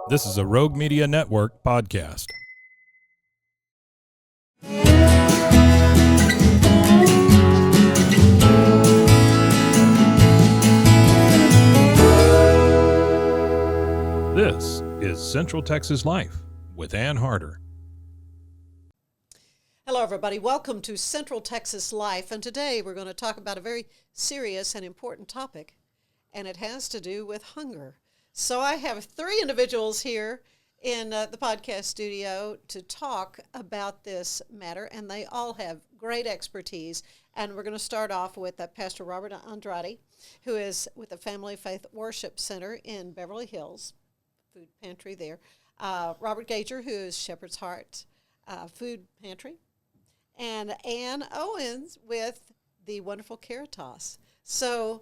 This is a Rogue Media Network podcast. This is Central Texas Life with Ann Harder. Hello, everybody. Welcome to Central Texas Life. And today we're going to talk about a very serious and important topic, and it has to do with hunger. So I have three individuals here in the podcast studio to talk about this matter, and they all have great expertise. And we're going to start off with Pastor Robert Andrade, who is with the Family Faith Worship Center in Beverly Hills, food pantry there. Robert Gager, who is Shepherd's Heart Food Pantry. And Ann Owens with the wonderful Caritas. So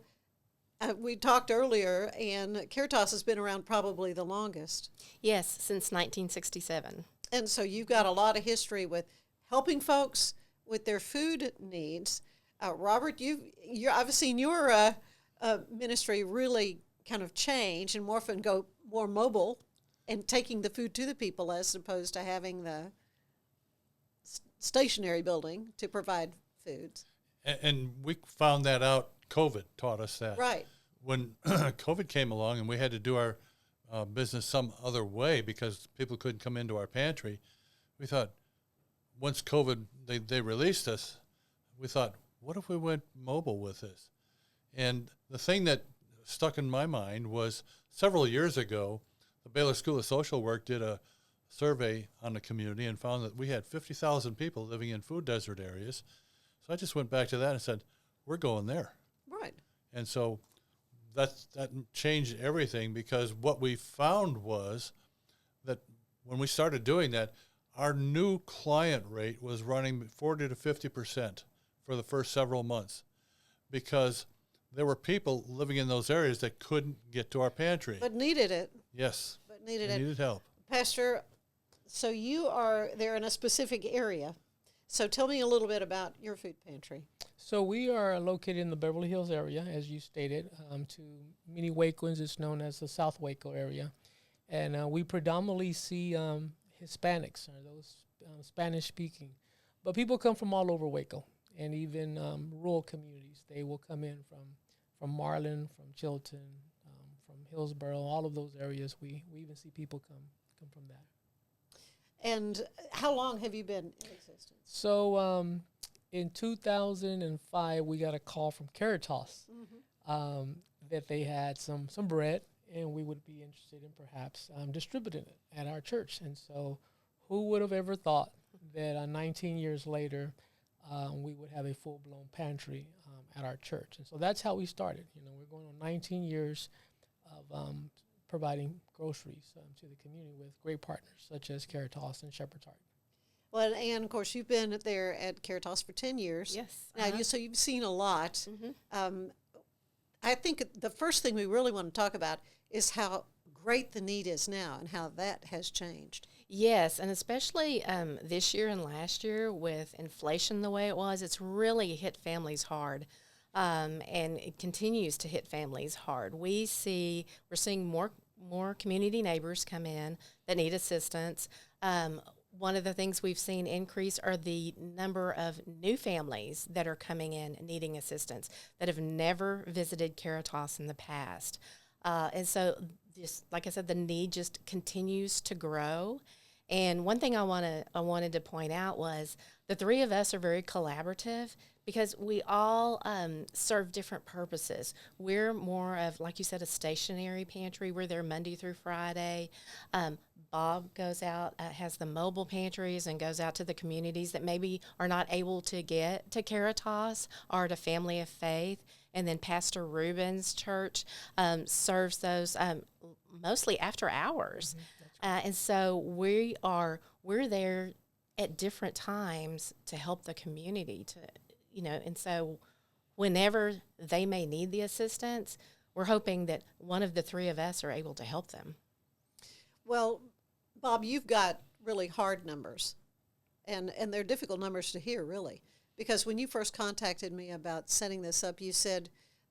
we talked earlier, and Caritas has been around probably the longest. Yes, since 1967. And so you've got a lot of history with helping folks with their food needs. Robert, I've seen your ministry really kind of change and morph and go more mobile and taking the food to the people as opposed to having the stationary building to provide foods. And we found that out. COVID taught us that. Right. When COVID came along and we had to do our business some other way because people couldn't come into our pantry, we thought, once COVID, they released us, we thought, what if we went mobile with this? And the thing that stuck in my mind was several years ago, the Baylor School of Social Work did a survey on the community and found that we had 50,000 people living in food desert areas. So I just went back to that and said, we're going there. Right. And so that changed everything, because what we found was that when we started doing that, our new client rate was running 40 to 50% for the first several months, because there were people living in those areas that couldn't get to our pantry. But needed it. Yes. But needed it. Needed help. Pastor, so you are there in a specific area. So tell me a little bit about your food pantry. So we are located in the Beverly Hills area, as you stated. To many Wacoans, it's known as the South Waco area. And we predominantly see Hispanics, or those Spanish-speaking. But people come from all over Waco, and even rural communities. They will come in from Marlin, from Chilton, from Hillsborough, all of those areas. We even see people come from that. And how long have you been in existence? So in 2005, we got a call from Caritas that they had some bread, and we would be interested in perhaps distributing it at our church. And so who would have ever thought that 19 years later, we would have a full-blown pantry at our church. And so that's how we started. You know, we're going on 19 years of providing groceries to the community with great partners such as Caritas and Shepherd's Heart. Well, and of course, you've been there at Caritas for 10 years. Yes. Now, so you've seen a lot. Mm-hmm. I think the first thing we really want to talk about is how great the need is now and how that has changed. Yes, and especially this year and last year with inflation the way it was, it's really hit families hard. And it continues to hit families hard. We're seeing more community neighbors come in that need assistance. One of the things we've seen increase are the number of new families that are coming in needing assistance that have never visited Caritas in the past. And so, just like I said, the need just continues to grow. And one thing I wanted to point out was the three of us are very collaborative, because we all serve different purposes. We're more of, like you said, a stationary pantry. We're there Monday through Friday. Bob goes out, has the mobile pantries, and goes out to the communities that maybe are not able to get to Caritas or to Family of Faith. And then Pastor Ruben's church serves those mostly after hours. Mm-hmm. And so we're there at different times to help the community and so whenever they may need the assistance, we're hoping that one of the three of us are able to help them. Well, Bob, you've got really hard numbers, and they're difficult numbers to hear, really, because when you first contacted me about setting this up, you said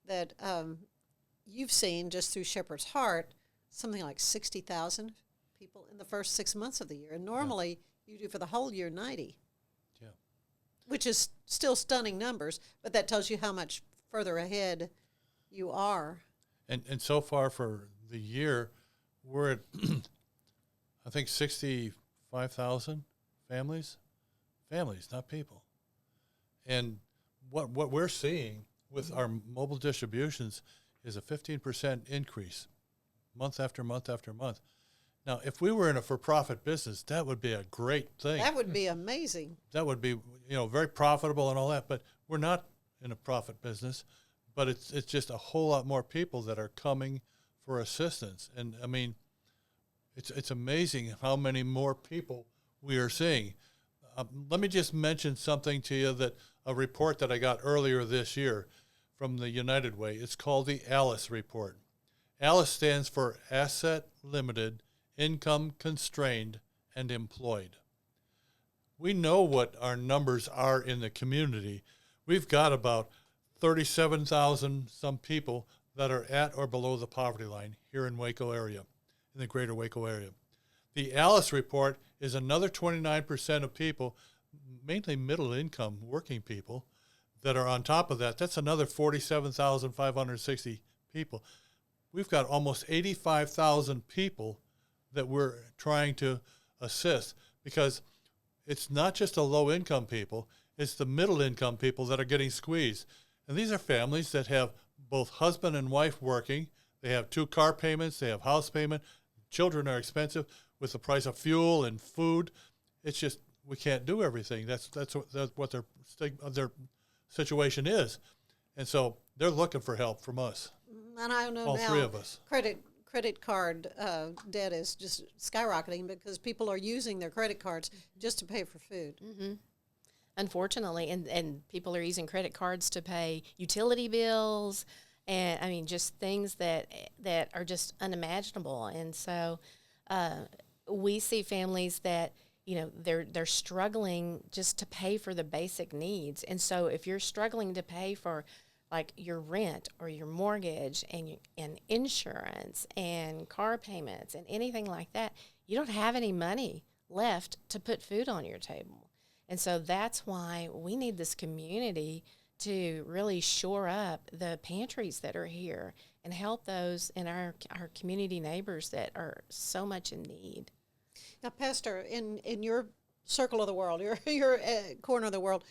that you've seen, just through Shepherd's Heart, something like 60,000 people in the first 6 months of the year. And normally you do for the whole year 90. Yeah. Which is still stunning numbers, but that tells you how much further ahead you are. And so far for the year, we're at, I think, 65,000 families, not people. And what we're seeing with our mobile distributions is a 15% increase month after month after month. Now, if we were in a for-profit business, that would be a great thing. That would be amazing. That would be, very profitable and all that. But we're not in a profit business. But it's just a whole lot more people that are coming for assistance. And, I mean, it's amazing how many more people we are seeing. Let me just mention something to you, that a report that I got earlier this year from the United Way. It's called the ALICE report. ALICE stands for Asset Limited, Income Constrained, and Employed. We know what our numbers are in the community. We've got about 37,000 some people that are at or below the poverty line here in Waco area, in the greater Waco area. The ALICE report is another 29% of people, mainly middle income working people, that are on top of that. That's another 47,560 people. We've got almost 85,000 people that we're trying to assist, because it's not just the low income people, it's the middle income people that are getting squeezed. And these are families that have both husband and wife working. They have 2 car payments. They have house payment. Children are expensive with the price of fuel and food. It's just, we can't do everything. That's what their situation is. And so they're looking for help from us. And I know all now 3 of us. credit card debt is just skyrocketing because people are using their credit cards just to pay for food. Mm-hmm. Unfortunately, and people are using credit cards to pay utility bills, and I mean just things that are just unimaginable. And so we see families that they're struggling just to pay for the basic needs. And so if you're struggling to pay for like your rent or your mortgage and insurance and car payments and anything like that, you don't have any money left to put food on your table. And so that's why we need this community to really shore up the pantries that are here and help those in our community neighbors that are so much in need. Now, Pastor, in your circle of the world, your corner of the world,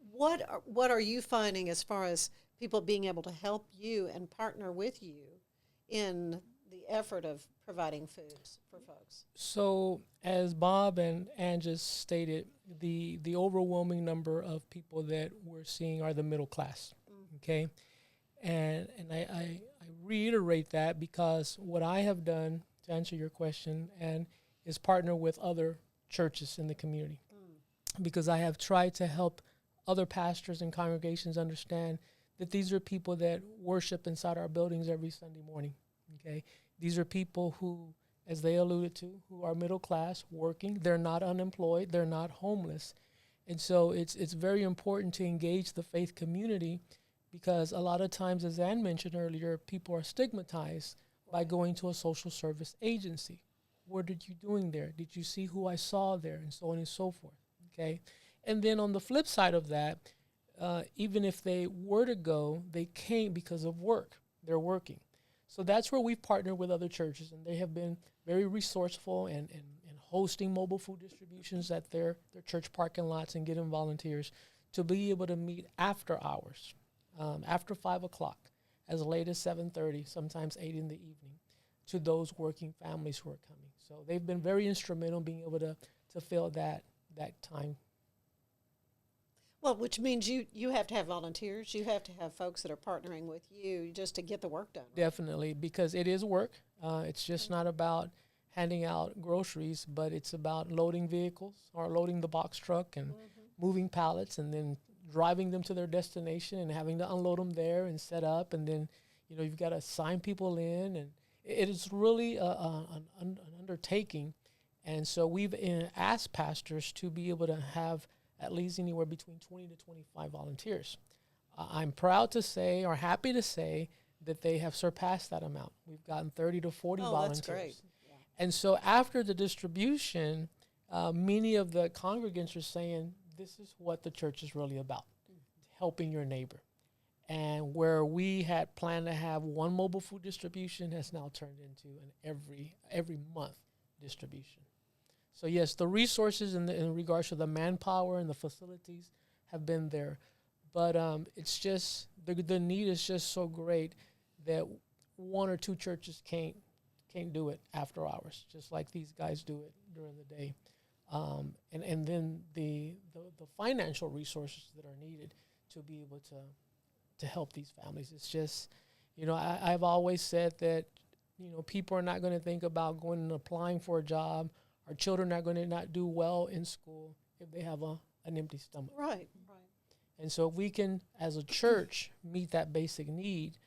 what are you finding as far as people being able to help you and partner with you in the effort of providing foods for folks? So, as Bob and Ann just stated, the overwhelming number of people that we're seeing are the middle class, okay? And I reiterate that because what I have done, to answer your question, and is partner with other churches in the community, because I have tried to help other pastors and congregations understand that these are people that worship inside our buildings every Sunday morning, okay? These are people who, as they alluded to, who are middle class, working. They're not unemployed. They're not homeless. And so it's very important to engage the faith community, because a lot of times, as Ann mentioned earlier, people are stigmatized by going to a social service agency. What are you doing there? Did you see who I saw there? And so on and so forth, okay? And then on the flip side of that, even if they were to go, they can't because of work. They're working. So that's where we've partnered with other churches, and they have been very resourceful and hosting mobile food distributions at their church parking lots and getting volunteers to be able to meet after hours, after 5 o'clock, as late as 7:30, sometimes 8 in the evening, to those working families who are coming. So they've been very instrumental in being able to fill that time. Well, which means you have to have volunteers. You have to have folks that are partnering with you just to get the work done. Right? Definitely, because it is work. It's just not about handing out groceries, but it's about loading vehicles or loading the box truck and moving pallets and then driving them to their destination and having to unload them there and set up. And then, you've got to sign people in. And it is really an undertaking. And so we've asked pastors to be able to have at least anywhere between 20 to 25 volunteers. I'm proud to say, or happy to say, that they have surpassed that amount. We've gotten 30 to 40 volunteers. That's great. Yeah. And so after the distribution, many of the congregants are saying, this is what the church is really about, helping your neighbor. And where we had planned to have one mobile food distribution has now turned into an every month distribution. So yes, the resources in regards to the manpower and the facilities have been there, but it's just the need is just so great that one or two churches can't do it after hours, just like these guys do it during the day. And then the financial resources that are needed to be able to help these families. It's just, I've always said that, people are not going to think about going and applying for a job. Our children are going to not do well in school if they have an empty stomach. Right. And so if we can, as a church, meet that basic need,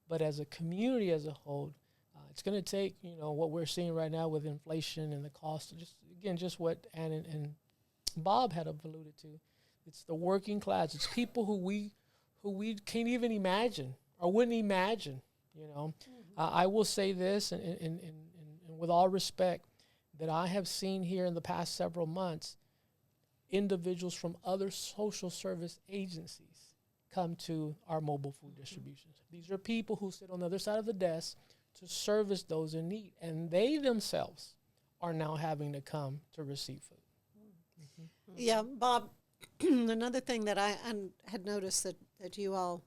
but as a community as a whole, it's going to take, what we're seeing right now with inflation and the cost, just what Ann and Bob had alluded to. It's the working class. It's people who we can't even imagine or wouldn't imagine, I will say this, and with all respect, that I have seen here in the past several months, individuals from other social service agencies come to our mobile food distributions. These are people who sit on the other side of the desk to service those in need, and they themselves are now having to come to receive food. Mm-hmm. Yeah, Bob, another thing that I had noticed that you all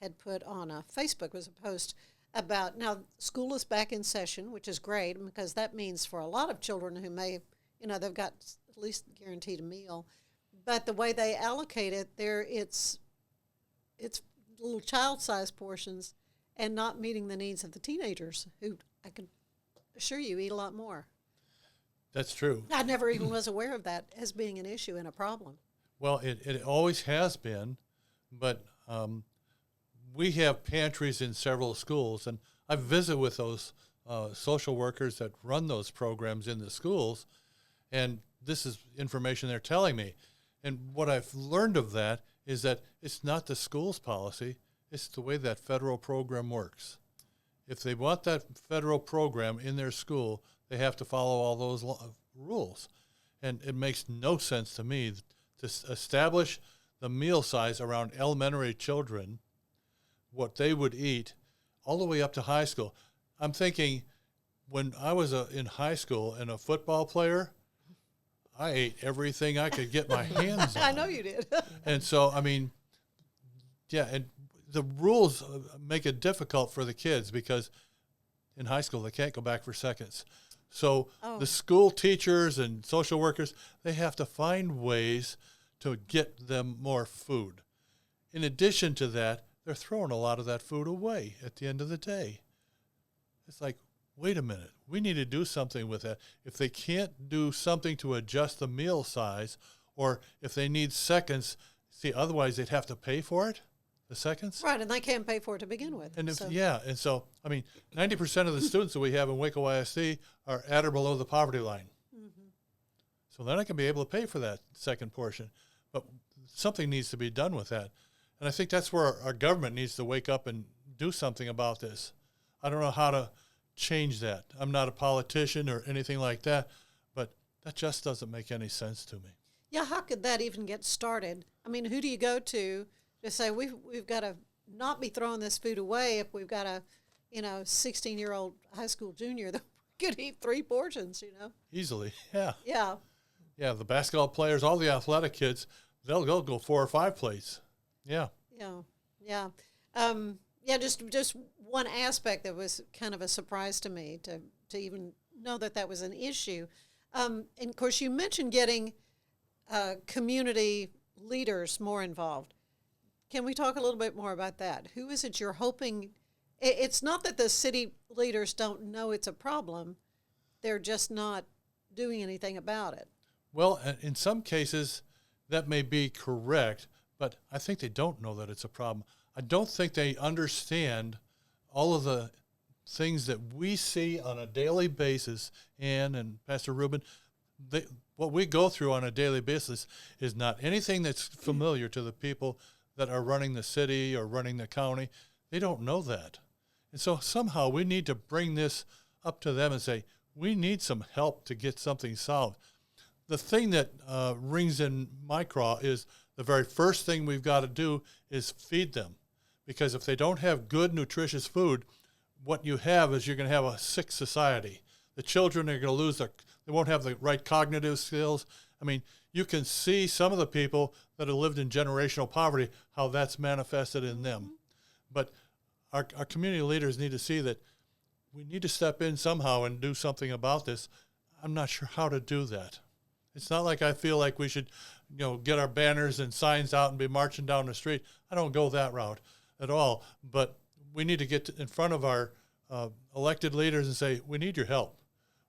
had put on Facebook was a post about, now school is back in session, which is great because that means for a lot of children who may, they've got at least guaranteed a meal, but the way they allocate it, it's little child-sized portions and not meeting the needs of the teenagers who I can assure you eat a lot more. That's true. I never even was aware of that as being an issue and a problem. Well, it always has been, but we have pantries in several schools, and I visit with those social workers that run those programs in the schools, and this is information they're telling me. And what I've learned of that is that it's not the school's policy, it's the way that federal program works. If they want that federal program in their school, they have to follow all those rules. And it makes no sense to me to establish the meal size around elementary children, what they would eat, all the way up to high school. I'm thinking when I was in high school and a football player, I ate everything I could get my hands on. I know you did. And so, and the rules make it difficult for the kids because in high school they can't go back for seconds. So the school teachers and social workers, they have to find ways to get them more food. In addition to that, they're throwing a lot of that food away at the end of the day. It's like, wait a minute, we need to do something with that. If they can't do something to adjust the meal size, or if they need seconds, otherwise they'd have to pay for it, the seconds. Right, and they can't pay for it to begin with. And 90% of the students that we have in Waco ISD are at or below the poverty line. Mm-hmm. So they're not going to be able to pay for that second portion. But something needs to be done with that. And I think that's where our government needs to wake up and do something about this. I don't know how to change that. I'm not a politician or anything like that, but that just doesn't make any sense to me. Yeah, how could that even get started? I mean, who do you go to say we've got to not be throwing this food away if we've got a 16-year-old high school junior that could eat 3 portions, Easily, yeah. Yeah. Yeah, the basketball players, all the athletic kids, they'll go 4 or 5 plates. Yeah. Yeah. Just one aspect that was kind of a surprise to me to even know that was an issue. And of course, you mentioned getting community leaders more involved. Can we talk a little bit more about that? Who is it you're hoping? It's not that the city leaders don't know it's a problem. They're just not doing anything about it. Well, in some cases, that may be correct, but I think they don't know that it's a problem. I don't think they understand all of the things that we see on a daily basis, Ann and Pastor Ruben. What we go through on a daily basis is not anything that's familiar to the people that are running the city or running the county. They don't know that. And so somehow we need to bring this up to them and say, we need some help to get something solved. The thing that rings in my craw is the very first thing we've got to do is feed them. Because if they don't have good, nutritious food, what you have is you're going to have a sick society. The children are going to lose they won't have the right cognitive skills. I mean, you can see some of the people that have lived in generational poverty, how that's manifested in them. But our community leaders need to see that we need to step in somehow and do something about this. I'm not sure how to do that. It's not like I feel like we should, get our banners and signs out and be marching down the street. I don't go that route at all. But we need to get in front of our elected leaders and say, we need your help.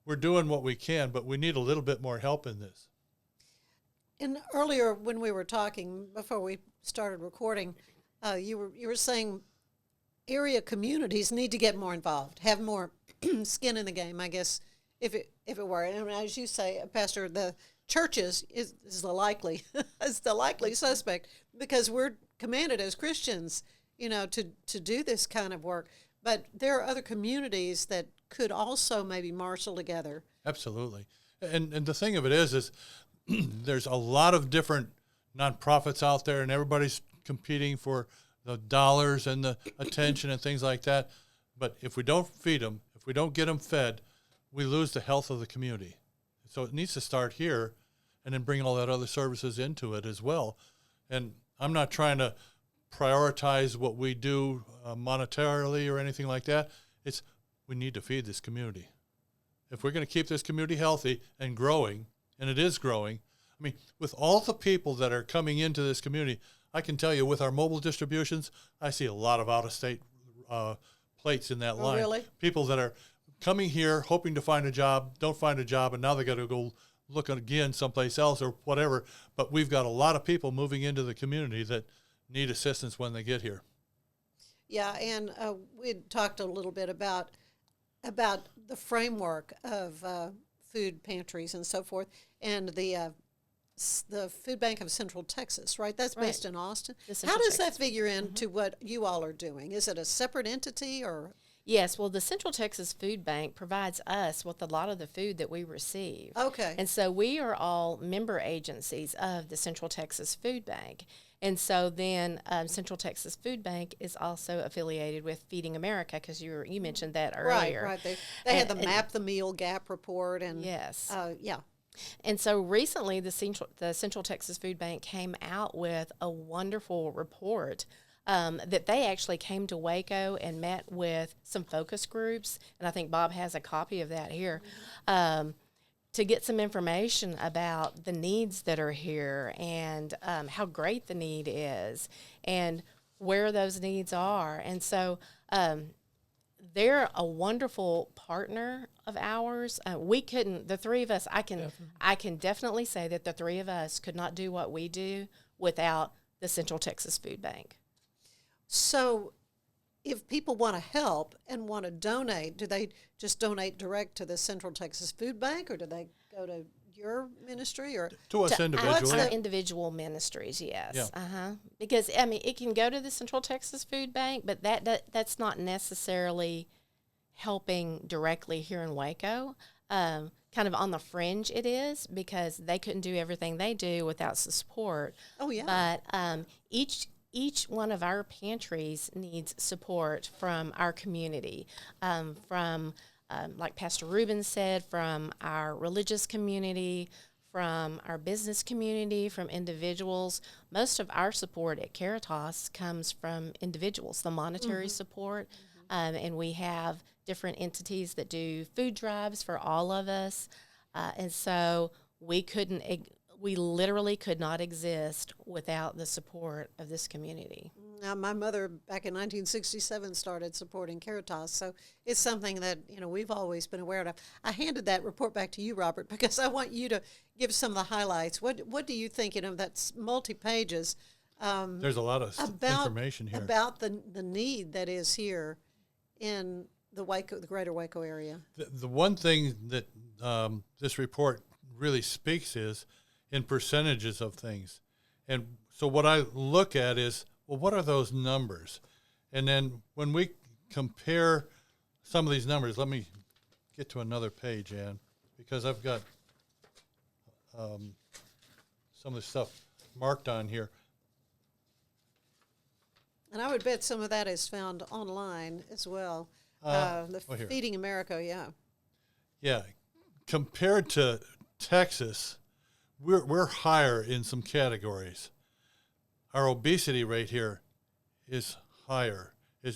We're doing what we can, but we need a little bit more help in this. And earlier when we were talking, before we started recording, you were saying area communities need to get more involved, have more skin in the game, I guess, if it were. And as you say, Pastor, the churches is the likely is the likely suspect, because we're commanded as Christians, to do this kind of work. But there are other communities that could also maybe marshal together. Absolutely. And the thing of it is there's a lot of different nonprofits out there, and everybody's competing for the dollars and the attention and things like that. But if we don't feed them, if we don't get them fed, we lose the health of the community. So it needs to start here and then bring all that other services into it as well. And I'm not trying to prioritize what we do monetarily or anything like that. It's we need to feed this community. If we're going to keep this community healthy and growing, and it is growing, I mean, with all the people that are coming into this community, I can tell you with our mobile distributions, I see a lot of out-of-state plates in that line. Really? People that are coming here hoping to find a job, don't find a job, and now they got to go look again someplace else or whatever. But we've got a lot of people moving into the community that need assistance when they get here. Yeah, and we talked a little bit about the framework of food pantries and so forth, and the Food Bank of Central Texas, right? That's based in Austin. How does that figure into what you all are doing? Is it a separate entity or? Yes, well, the Central Texas Food Bank provides us with a lot of the food that we receive. Okay. And so we are all member agencies of the Central Texas Food Bank. And so then Central Texas Food Bank is also affiliated with Feeding America, because you mentioned that earlier. Right. They had the Map the Meal Gap report. And yes. Yeah. And so recently the Central Texas Food Bank came out with a wonderful report that they actually came to Waco and met with some focus groups, and I think Bob has a copy of that here, to get some information about the needs that are here and how great the need is and where those needs are. And so they're a wonderful partner of ours. The three of us, I can definitely say that the three of us could not do what we do without the Central Texas Food Bank. So if people want to help and want to donate, do they just donate direct to the Central Texas Food Bank, or do they go to your ministry? Or to us individually? Our individual ministries, yes. Yeah. Because, I mean, it can go to the Central Texas Food Bank, but that's not necessarily helping directly here in Waco. Kind of on the fringe it is, because they couldn't do everything they do without support. Oh, yeah. But each one of our pantries needs support from our community, like Pastor Rubin said, from our religious community, from our business community, from individuals. Most of our support at Caritas comes from individuals, the monetary support, and we have different entities that do food drives for all of us, and so we literally could not exist without the support of this community. Now, my mother back in 1967 started supporting Caritas, so it's something that we've always been aware of. I handed that report back to you, Robert, because I want you to give some of the highlights. What do you think? That's multi-pages. There's a lot of information here about the need that is here in the greater Waco area. The one thing that this report really speaks is in percentages of things. And so what I look at is, well, what are those numbers? And then when we compare some of these numbers, let me get to another page, Ann, because I've got some of the stuff marked on here. And I would bet some of that is found online as well. Here. Feeding America, yeah. Yeah, compared to Texas, we're higher in some categories. Our obesity rate here is higher.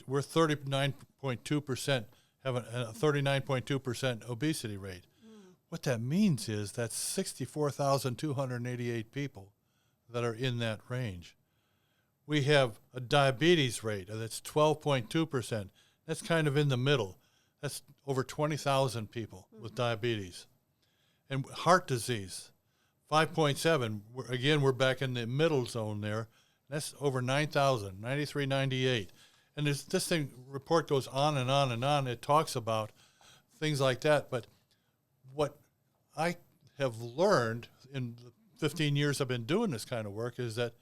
We're 39.2%, have a 39.2% obesity rate. What that means is that's 64,288 people that are in that range. We have a diabetes rate that's 12.2%. That's kind of in the middle. That's over 20,000 people with diabetes. And heart disease, 5.7. Again, we're back in the middle zone there. That's over 9,000, 9398. And this report goes on and on and on. It talks about things like that. But what I have learned in the 15 years I've been doing this kind of work is that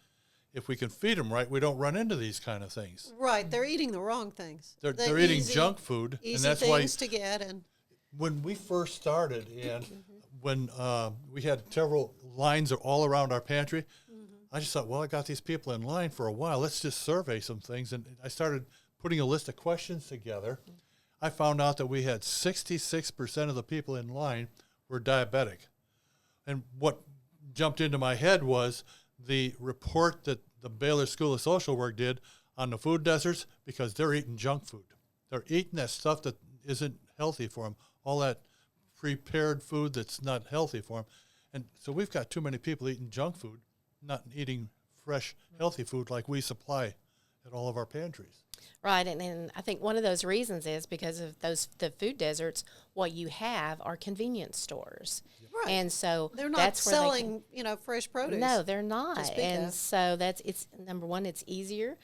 if we can feed them right, we don't run into these kind of things. Right, they're eating the wrong things. They're eating junk food, easy and that's things why to get. And when we first started, and when we had several lines all around our pantry, I just thought, well, I got these people in line for a while. Let's just survey some things, and I started putting a list of questions together. I found out that we had 66% of the people in line were diabetic, and what jumped into my head was the report that the Baylor School of Social Work did on the food deserts, because they're eating junk food. They're eating that stuff that isn't healthy for them, all that prepared food that's not healthy for them. And so we've got too many people eating junk food, not eating fresh, healthy food like we supply at all of our pantries. Right, and I think one of those reasons is because of the food deserts, what you have are convenience stores. right. And so They're not that's where selling, fresh produce. No, they're not. speak And of. so it's number one, it's easier.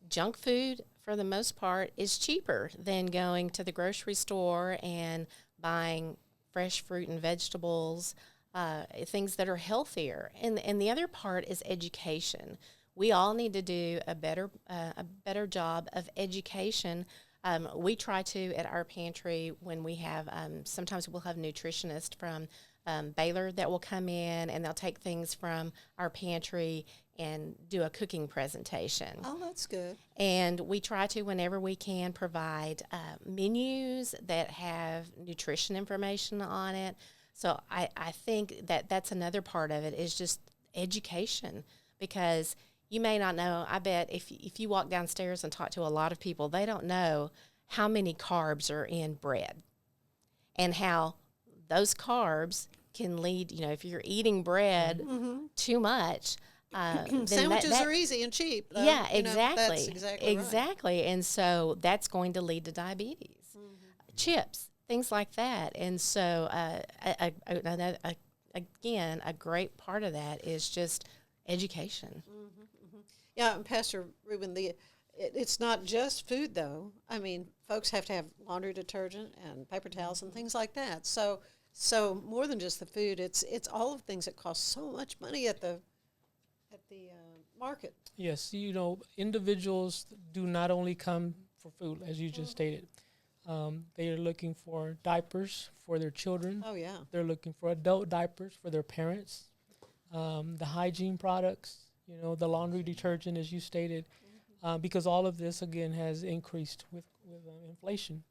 Junk food, for the most part, is cheaper than going to the grocery store and buying fresh fruit and vegetables, things that are healthier. And the other part is education. We all need to do a better job of education. We try to at our pantry when we have sometimes we'll have nutritionists from Baylor that will come in, and they'll take things from our pantry and do a cooking presentation. Oh, that's good. And we try to, whenever we can, provide menus that have nutrition information on it. So I think that's another part of it is just education, because you may not know. I bet if you walk downstairs and talk to a lot of people, they don't know how many carbs are in bread and how those carbs can lead, if you're eating bread too much. Then Sandwiches are easy and cheap, though. Yeah, That's exactly. exactly right. Exactly. And so that's going to lead to diabetes. Chips, things like that. And so, again, a great part of that is just education. Yeah, and Pastor Ruben, it's not just food, though. I mean, folks have to have laundry detergent and paper towels and things like that. So more than just the food, it's all of the things that cost so much money at the market. Yes, individuals do not only come for food, as you just stated. They are looking for diapers for their children. Oh, yeah. They're looking for adult diapers for their parents. The hygiene products, the laundry detergent, as you stated, because all of this, again, has increased with inflation.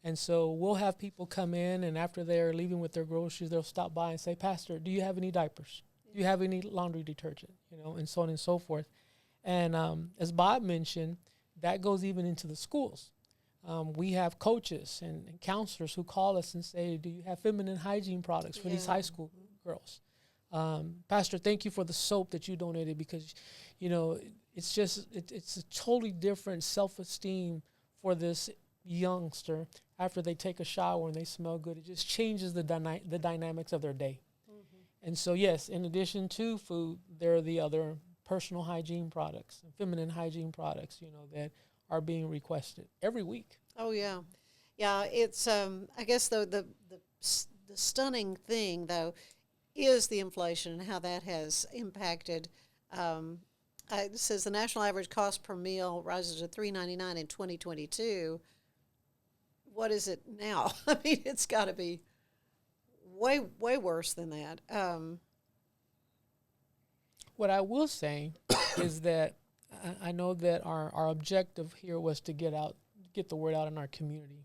And so we'll have people come in, and after they're leaving with their groceries, they'll stop by and say, "Pastor, do you have any diapers? Do you have any laundry detergent?" And so on and so forth. And as Bob mentioned, that goes even into the schools. We have coaches and counselors who call us and say, "Do you have feminine hygiene products for these high school girls?" "Pastor, thank you for the soap that you donated, because, it's a totally different self-esteem for this youngster after they take a shower and they smell good. It just changes the dynamics of their day." And so, yes, in addition to food, there are the other personal hygiene products and feminine hygiene products, that are being requested every week. Oh, yeah. Yeah, it's, I guess, the stunning thing, though, is the inflation and how that has impacted. It says the national average cost per meal rises to $3.99 in 2022, what is it now? I mean, it's got to be way worse than that. What I will say is that I know that our objective here was to get the word out in our community,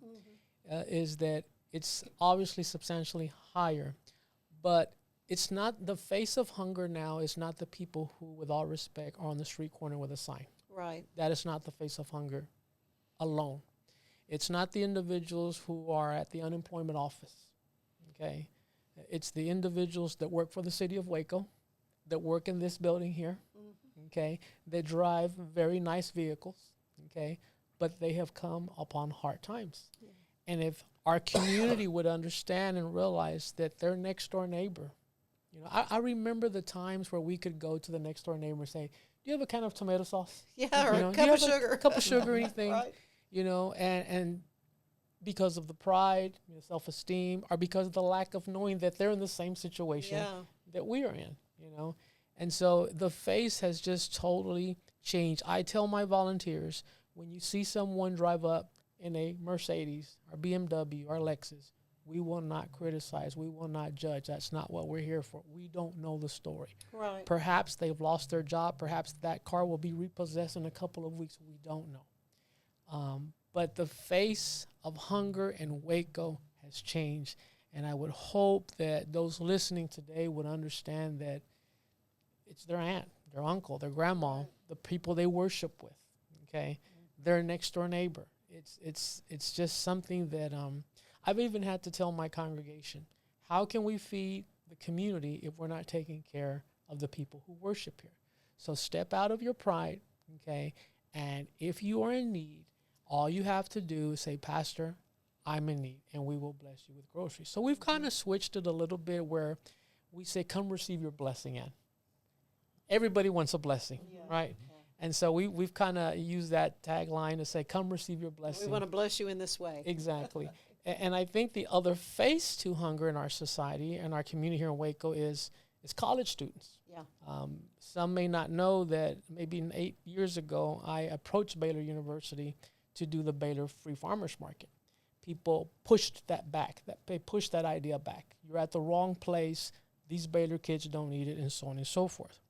is that it's obviously substantially higher, but it's not the face of hunger now is not the people who, with all respect, are on the street corner with a sign. Right. That is not the face of hunger alone. It's not the individuals who are at the unemployment office, okay? It's the individuals that work for the city of Waco, that work in this building here, okay? They drive very nice vehicles, okay? But they have come upon hard times. Yeah. And if our community would understand and realize that their next door neighbor, you know, I remember the times where we could go to the next door neighbor and say, do you have a can of tomato sauce? Yeah, or a cup of sugar. A cup of sugar or anything, Right. you know, and because of the pride, self-esteem, or because of the lack of knowing that they're in the same situation that we are in, you know. And so the face has just totally changed. I tell my volunteers, when you see someone drive up in a Mercedes or BMW or Lexus, we will not criticize. We will not judge. That's not what we're here for. We don't know the story. Right. Perhaps they've lost their job. Perhaps that car will be repossessed in a couple of weeks. We don't know. But the face of hunger in Waco has changed. And I would hope that those listening today would understand that it's their aunt, their uncle, their grandma, the people they worship with, okay? Their next door neighbor. It's just something that I've even had to tell my congregation, how can we feed the community if we're not taking care of the people who worship here? So step out of your pride, okay? And if you are in need, all you have to do is say, Pastor, I'm in need, and we will bless you with groceries. So we've kind of switched it a little bit where we say, come receive your blessing, Ann. Everybody wants a blessing, right? Yeah. And so we've kind of used that tagline to say, come receive your blessing. We want to bless you in this way. Exactly. And I think the other face to hunger in our society and our community here in Waco is college students. Yeah. Some may not know that maybe 8 years ago, I approached Baylor University to do the Baylor Free Farmers Market. People pushed that back. They pushed that idea back. You're at the wrong place. These Baylor kids don't need it, and so on and so forth.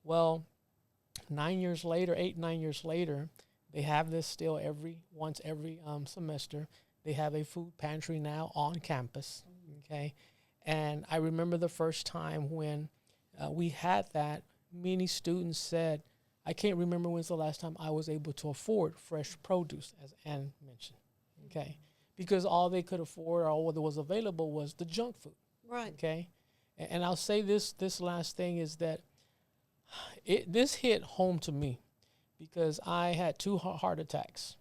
Well, 9 years later, 8-9 years later, they have this still every semester. They have a food pantry now on campus, okay? And I remember the first time when we had that, many students said, I can't remember when's the last time I was able to afford fresh produce, as Ann mentioned, okay? Because all they could afford or what was available was the junk food, right? Okay? And I'll say this last thing is that this hit home to me because I had 2 heart attacks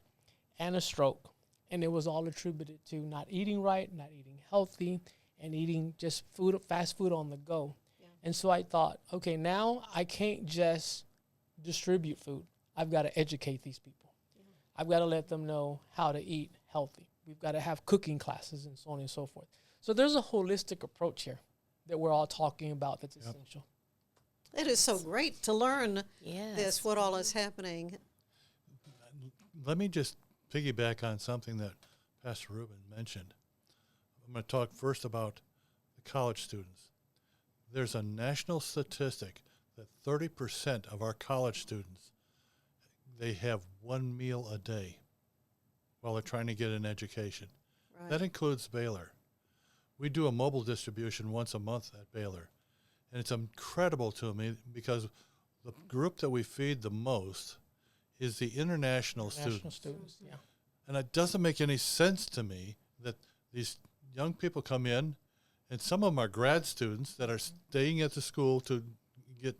and a stroke, and it was all attributed to not eating right, not eating healthy, and eating just fast food on the go. Yeah. And so I thought, okay, now I can't just distribute food. I've got to educate these people. Yeah. I've got to let them know how to eat healthy. We've got to have cooking classes and so on and so forth. So there's a holistic approach here that we're all talking about that's essential. It is so great to learn this, what all is happening. Let me just piggyback on something that Pastor Ruben mentioned. I'm going to talk first about the college students. There's a national statistic that 30% of our college students, they have 1 meal a day while they're trying to get an education. Right. That includes Baylor. We do a mobile distribution once a month at Baylor. And it's incredible to me because the group that we feed the most is the international students. Yeah. And it doesn't make any sense to me that these young people come in, and some of them are grad students that are staying at the school to get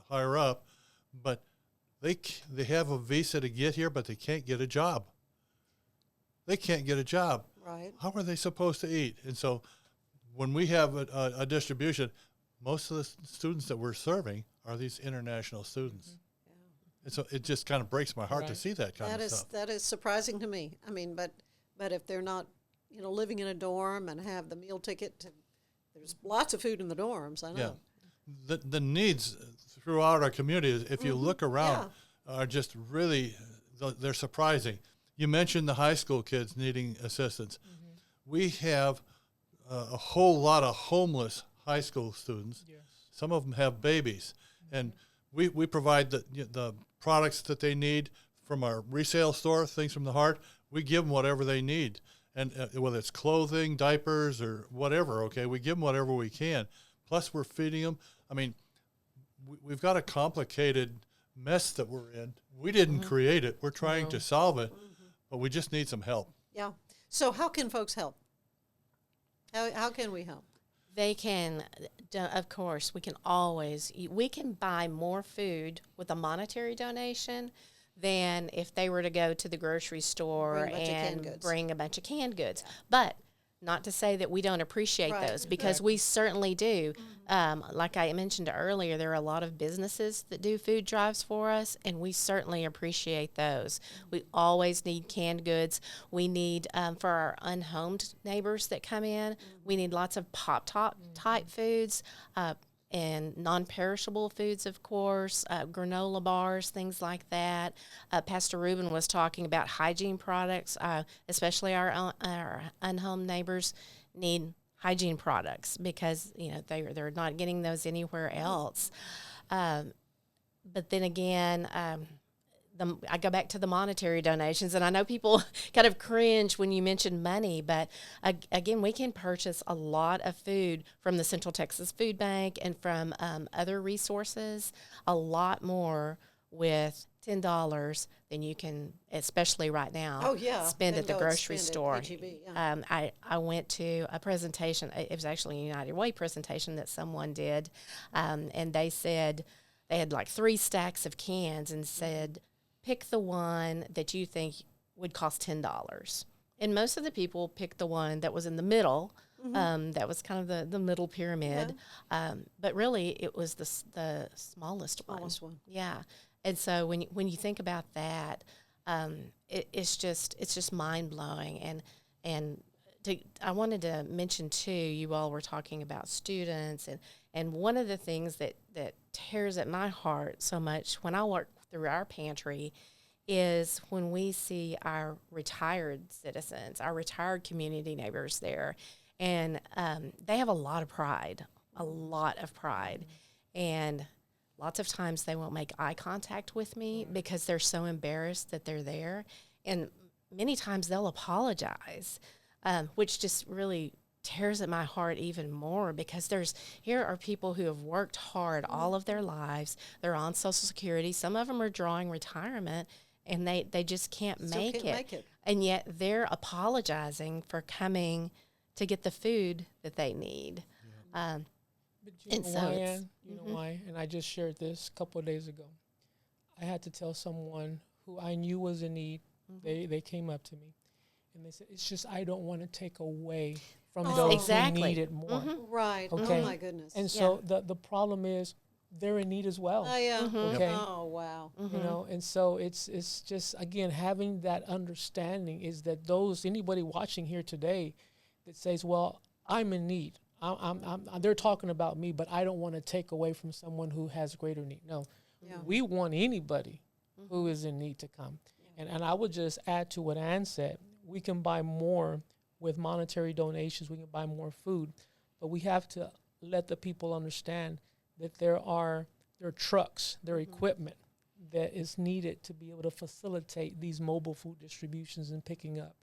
higher up, but they have a visa to get here, but they can't get a job. They can't get a job. Right. How are they supposed to eat? And so when we have a distribution, most of the students that we're serving are these international students. Yeah. And so it just kind of breaks my heart to see that kind of stuff. That is surprising to me. I mean, but if they're not, living in a dorm and have the meal ticket, there's lots of food in the dorms, I know. Yeah. The needs throughout our community, if you look around, are just really, they're surprising. You mentioned the high school kids needing assistance. We have a whole lot of homeless high school students. Yes. Some of them have babies, and we provide the products that they need from our resale store, Things from the Heart. We give them whatever they need, and whether it's clothing, diapers, or whatever, okay, we give them whatever we can. Plus, we're feeding them. I mean, we've got a complicated mess that we're in. We didn't create it. We're trying to solve it, but we just need some help. Yeah. So how can folks help? How can we help? They can, of course, we can buy more food with a monetary donation than if they were to go to the grocery store and bring a bunch of canned goods. Yeah. But not to say that we don't appreciate those, because we certainly do. Like I mentioned earlier, there are a lot of businesses that do food drives for us, and we certainly appreciate those. We always need canned goods. We need, for our unhomed neighbors that come in, we need lots of pop-top type foods, and non-perishable foods, of course, granola bars, things like that. Pastor Ruben was talking about hygiene products, especially our unhomed neighbors need hygiene products because they're not getting those anywhere else. But then again, I go back to the monetary donations, and I know people kind of cringe when you mention money, but again, we can purchase a lot of food from the Central Texas Food Bank and from other resources, a lot more with $10 than you can, especially right now, spend at the grocery store. I went to a presentation. It was actually a United Way presentation that someone did, and they said they had like 3 stacks of cans and said, pick the one that you think would cost $10. And most of the people picked the one that was in the middle. That was kind of the middle pyramid. Yeah. But really, it was the smallest one. Yeah. And so when you think about that, it's just mind blowing. And I wanted to mention too, you all were talking about students, and one of the things that tears at my heart so much when I work through our pantry is when we see our retired citizens, our retired community neighbors there, and they have a lot of pride, and lots of times they won't make eye contact with me because they're so embarrassed that they're there, and many times they'll apologize, which just really tears at my heart even more, because here are people who have worked hard all of their lives. They're on Social Security. Some of them are drawing retirement, and they just can't make it. And yet they're apologizing for coming to get the food that they need. But you know why, Ann? You know why? And I just shared this a couple of days ago. I had to tell someone who I knew was in need. They came up to me, and they said, it's just I don't want to take away from those who need it more. Right. Okay? Oh, my goodness. And so the problem is they're in need as well. Okay? Oh, wow. You know, and so it's just, again, having that understanding is that anybody watching here today that says, well, I'm in need. They're talking about me, but I don't want to take away from someone who has greater need. No, we want anybody who is in need to come. And I would just add to what Ann said. We can buy more with monetary donations. We can buy more food, but we have to let the people understand that there are trucks, there are equipment that is needed to be able to facilitate these mobile food distributions and picking up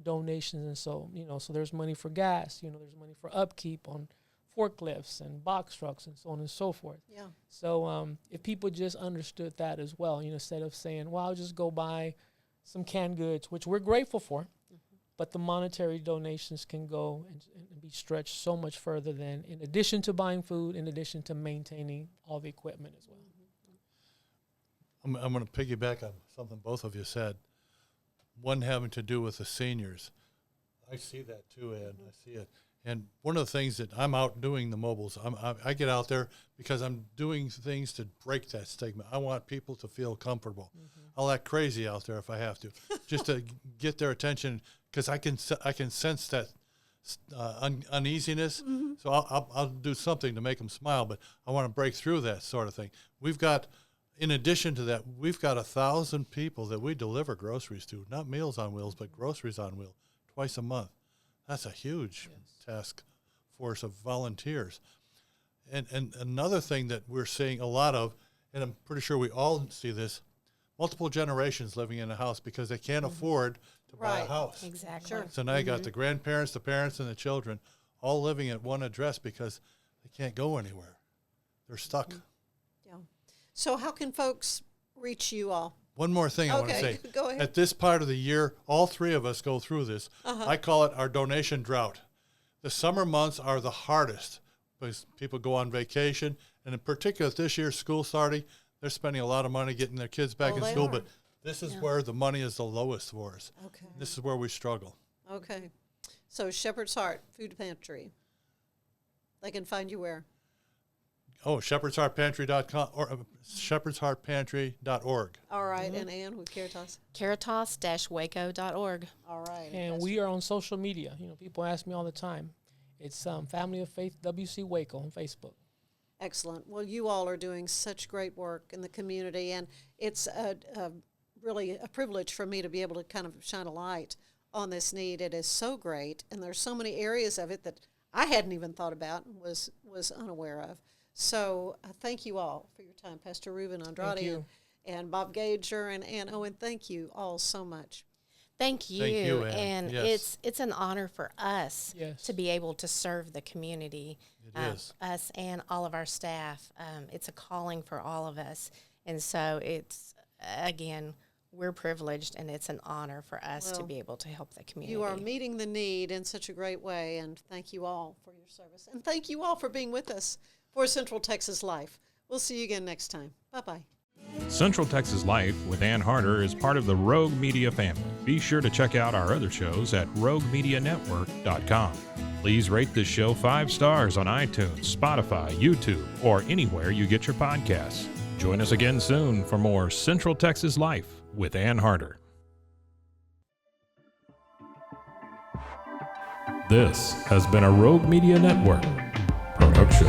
donations. And so, so there's money for gas, there's money for upkeep on forklifts and box trucks and so on and so forth. Yeah. So if people just understood that as well, instead of saying, well, I'll just go buy some canned goods, which we're grateful for, but the monetary donations can go and be stretched so much further than, in addition to buying food, in addition to maintaining all the equipment as well. I'm going to piggyback on something both of you said. One having to do with the seniors. I see that too, Ed. I see it. And one of the things that I'm out doing the mobiles, I get out there because I'm doing things to break that stigma. I want people to feel comfortable. I'll act crazy out there if I have to, just to get their attention, because I can sense that uneasiness. So I'll do something to make them smile, but I want to break through that sort of thing. We've got In addition to that, we've got 1,000 people that we deliver groceries to, not Meals on Wheels, but groceries on wheels, twice a month. That's a huge task force of volunteers. And another thing that we're seeing a lot of, and I'm pretty sure we all see this, multiple generations living in a house because they can't afford to buy a house. Exactly. Sure. So now you got the grandparents, the parents, and the children all living at one address because they can't go anywhere. They're stuck. Yeah. So how can folks reach you all? One more thing I want to Okay, say. go ahead. At this part of the year, all three of us go through this. I call it our donation drought. The summer months are the hardest because people go on vacation, and in particular this year, school starting, they're spending a lot of money getting their kids back Oh, in they school, are. but this is where the money is the lowest for us. Okay. This is where we struggle. Okay. So Shepherd's Heart Food Pantry. They can find you where? Oh, shepherdsheartpantry.com or shepherdsheartpantry.org. All right. And Ann with Caritas. Caritas-waco.org. All right. And we are on social media. You know, people ask me all the time. It's Family of Faith WC Waco on Facebook. Excellent. Well, you all are doing such great work in the community, and it's really a privilege for me to be able to kind of shine a light on this need. It is so great, and there's so many areas of it that I hadn't even thought about and was unaware of. So thank you all for your time. Pastor Robert Andrade Thank you. and Bob Gager and Ann Owens, thank you all so much. Thank you. Thank you, Ann. And Yes. it's an honor for us Yes. to be able to serve the community. It is. Us and all of our staff. It's a calling for all of us. And so it's, again, we're privileged, and it's an honor for us to Well, be able to help the community. You are meeting the need in such a great way, and thank you all for your service. And thank you all for being with us for Central Texas Life. We'll see you again next time. Bye-bye. Central Texas Life with Ann Harder is part of the Rogue Media family. Be sure to check out our other shows at roguemedianetwork.com. Please rate this show 5 stars on iTunes, Spotify, YouTube, or anywhere you get your podcasts. Join us again soon for more Central Texas Life with Ann Harder. This has been a Rogue Media Network production.